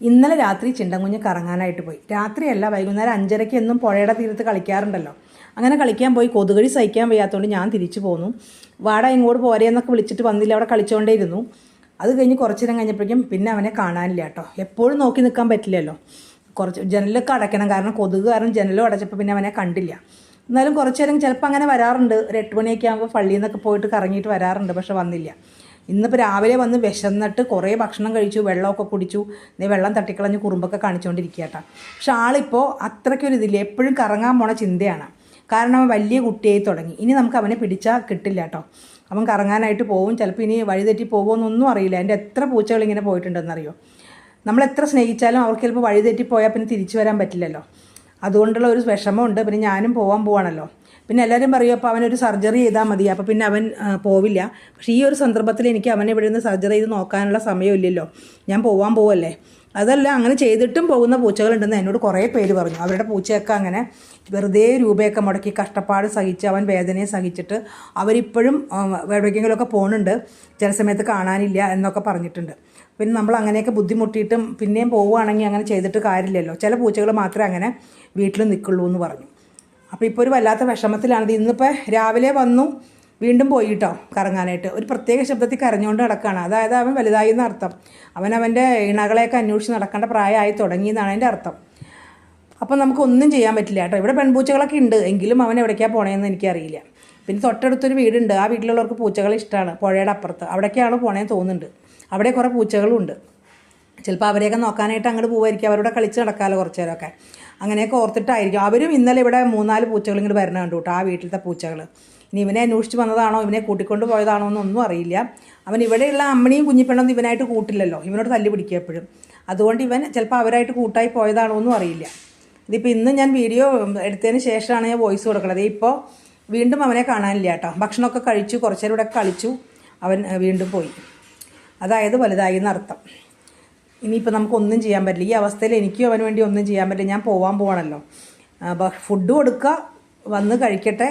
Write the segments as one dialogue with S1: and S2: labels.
S1: ഇന്നലെ രാത്രി ചിണ്ടൻകുഞ്ഞ് കറങ്ങാനായിട്ട് പോയി. രാത്രിയല്ല, വൈകുന്നേരം 5:30 എന്നും പുഴയുടെ തീരത്ത് കളിക്കാറുണ്ടല്ലോ. അങ്ങനെ കളിക്കാൻ പോയി. കൊതുകടി സഹിക്കാൻ വയ്യാത്തതുകൊണ്ട് ഞാൻ തിരിച്ചു പോന്നു. വാടാ ഇങ്ങോട്ട് പോരേന്നൊക്കെ വിളിച്ചിട്ട് വന്നില്ല, അവിടെ കളിച്ചുകൊണ്ടേയിരുന്നു. അത് കഴിഞ്ഞ് കുറച്ച് നേരം കഴിഞ്ഞപ്പോഴേക്കും പിന്നെ അവനെ കാണാനില്ല കേട്ടോ. എപ്പോഴും നോക്കി നിൽക്കാൻ പറ്റില്ലല്ലോ, കുറച്ച് ജനലൊക്കെ അടയ്ക്കണം, കാരണം കൊതുക് കാരണം ജനലും അടച്ചപ്പോൾ പിന്നെ അവനെ കണ്ടില്ല. എന്നാലും കുറച്ച് നേരം ചിലപ്പോൾ അങ്ങനെ വരാറുണ്ട്. ഒരു 8 മണിയൊക്കെ ആകുമ്പോൾ പള്ളിയിൽ നിന്നൊക്കെ പോയിട്ട് കറങ്ങിയിട്ട് വരാറുണ്ട്, പക്ഷെ വന്നില്ല. ഇന്നിപ്പോൾ രാവിലെ വന്ന് വിശന്നിട്ട് കുറേ ഭക്ഷണം കഴിച്ചു, വെള്ളമൊക്കെ കുടിച്ചു. വെള്ളം തട്ടിക്കളഞ്ഞ് കുറുമ്പൊക്കെ കാണിച്ചുകൊണ്ടിരിക്കുക കേട്ടോ. പക്ഷെ ആളിപ്പോൾ അത്രയ്ക്കൊരിതില്ല, എപ്പോഴും കറങ്ങാൻ പോണ ചിന്തയാണ്. കാരണം അവൻ വലിയ കുട്ടിയായി തുടങ്ങി. ഇനി നമുക്ക് അവനെ പിടിച്ചാൽ കിട്ടില്ല കേട്ടോ. അവൻ കറങ്ങാനായിട്ട് പോകും, ചിലപ്പോൾ ഇനി വഴിതെറ്റി പോകുമെന്നൊന്നും അറിയില്ല. എൻ്റെ എത്ര പൂച്ചകൾ ഇങ്ങനെ പോയിട്ടുണ്ടെന്നറിയോ. നമ്മളെത്ര സ്നേഹിച്ചാലും അവർക്ക് ചിലപ്പോൾ വഴിതെറ്റിപ്പോയാൽ പിന്നെ തിരിച്ചു വരാൻ പറ്റില്ലല്ലോ. അതുകൊണ്ടുള്ള ഒരു വിഷമമുണ്ട്. പിന്നെ ഞാനും പോകാൻ പോവാണല്ലോ. പിന്നെ എല്ലാവരും പറയും അപ്പോൾ അവനൊരു സർജറി ചെയ്താൽ മതി, അപ്പോൾ പിന്നെ അവൻ പോവില്ല. പക്ഷേ ഈ ഒരു സന്ദർഭത്തിൽ എനിക്ക് അവനെ ഇവിടെ നിന്ന് സർജറി ചെയ്ത് നോക്കാനുള്ള സമയമില്ലല്ലോ, ഞാൻ പോകാൻ പോവല്ലേ. അതല്ല, അങ്ങനെ ചെയ്തിട്ടും പോകുന്ന പൂച്ചകളുണ്ടെന്ന് എന്നോട് കുറേ പേര് പറഞ്ഞു. അവരുടെ പൂച്ചയൊക്കെ അങ്ങനെ വെറുതെ രൂപയൊക്കെ മുടക്കി കഷ്ടപ്പാട് സഹിച്ച് അവൻ വേദനയെ സഹിച്ചിട്ട് അവരിപ്പോഴും എവിടേക്കെങ്കിലുമൊക്കെ പോകുന്നുണ്ട്, ചില സമയത്ത് കാണാനില്ല എന്നൊക്കെ പറഞ്ഞിട്ടുണ്ട്. പിന്നെ നമ്മൾ അങ്ങനെയൊക്കെ ബുദ്ധിമുട്ടിയിട്ടും പിന്നെയും പോവുകയാണെങ്കിൽ അങ്ങനെ ചെയ്തിട്ട് കാര്യമില്ലല്ലോ. ചില പൂച്ചകൾ മാത്രമേ അങ്ങനെ വീട്ടിൽ നിൽക്കുള്ളൂ എന്ന് പറഞ്ഞു. അപ്പോൾ ഇപ്പോൾ ഒരു വല്ലാത്ത വിഷമത്തിലാണത്. ഇന്നിപ്പോൾ രാവിലെ വന്നു, വീണ്ടും പോയി കേട്ടോ കറങ്ങാനായിട്ട്. ഒരു പ്രത്യേക ശബ്ദത്തിൽ കരഞ്ഞുകൊണ്ട് നടക്കുകയാണ്. അതായത് അവൻ വലുതായി എന്നർത്ഥം. അവൻ്റെ ഇണകളെയൊക്കെ അന്വേഷിച്ച് നടക്കേണ്ട പ്രായമായി തുടങ്ങി എന്നാണ് അതിൻ്റെ അർത്ഥം. അപ്പം നമുക്കൊന്നും ചെയ്യാൻ പറ്റില്ല കേട്ടോ. ഇവിടെ പെൺപൂച്ചകളൊക്കെ ഉണ്ട്, എങ്കിലും അവൻ എവിടേക്കാണ് പോണേന്ന് എനിക്കറിയില്ല. പിന്നെ തൊട്ടടുത്തൊരു വീടുണ്ട്, ആ വീട്ടിലുള്ളവർക്ക് പൂച്ചകൾ ഇഷ്ടമാണ്. പുഴയുടെ അപ്പുറത്ത് അവിടേക്കാണ് പോണേന്ന് തോന്നുന്നുണ്ട്. അവിടെ കുറേ പൂച്ചകളുണ്ട്. ചിലപ്പോൾ അവരെയൊക്കെ നോക്കാനായിട്ട് അങ്ങോട്ട് പോകുമായിരിക്കും, അവരോട് കളിച്ച് നടക്കാമല്ലോ കുറച്ച് നേരമൊക്കെ. അങ്ങനെയൊക്കെ ഓർത്തിട്ടായിരിക്കും. അവരും ഇന്നലെ ഇവിടെ 3-4 പൂച്ചകൾ ഇങ്ങോട്ട് വരണ കണ്ടു കേട്ടോ, ആ വീട്ടിലത്തെ പൂച്ചകൾ. ഇനി ഇവനെ അന്വേഷിച്ച് വന്നതാണോ ഇവനെ കൂട്ടിക്കൊണ്ട് പോയതാണോ എന്നൊന്നും അറിയില്ല. അവൻ ഇവിടെയുള്ള അമ്മണിയും കുഞ്ഞിപ്പെണ്ണൊന്നും ഇവനായിട്ട് കൂട്ടില്ലല്ലോ, ഇവനോട് തല്ലി പിടിക്കുക എപ്പോഴും. അതുകൊണ്ട് ഇവൻ ചിലപ്പോൾ അവരായിട്ട് കൂട്ടായി പോയതാണോ എന്നും അറിയില്ല. ഇതിപ്പോൾ ഇന്ന് ഞാൻ വീഡിയോ എടുത്തതിന് ശേഷമാണ് ഞാൻ വോയിസ് കൊടുക്കുന്നത്. ഇപ്പോൾ വീണ്ടും അവനെ കാണാനില്ല കേട്ടോ. ഭക്ഷണമൊക്കെ കഴിച്ചു, കുറച്ച് നേരം ഇവിടെ കളിച്ചു, അവൻ വീണ്ടും പോയി. അതായത് വലുതായി എന്നർത്ഥം. ഇനിയിപ്പോൾ നമുക്കൊന്നും ചെയ്യാൻ പറ്റില്ല. ഈ അവസ്ഥയിൽ എനിക്കും അവന് വേണ്ടി ഒന്നും ചെയ്യാൻ പറ്റില്ല. ഞാൻ പോകാൻ പോകണമല്ലോ. ഫുഡ് കൊടുക്കുക, വന്ന് കഴിക്കട്ടെ,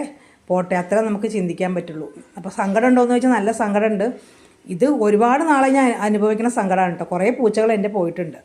S1: പോട്ടെ, അത്ര നമുക്ക് ചിന്തിക്കാൻ പറ്റുള്ളൂ. അപ്പോൾ സങ്കടം ഉണ്ടോയെന്ന് ചോദിച്ചാൽ നല്ല സങ്കടമുണ്ട്. ഇത് ഒരുപാട് നാളെ ഞാൻ അനുഭവിക്കുന്ന സങ്കടമാണ് കേട്ടോ. കുറേ പൂച്ചകൾ എൻ്റെ പോയിട്ടുണ്ട്.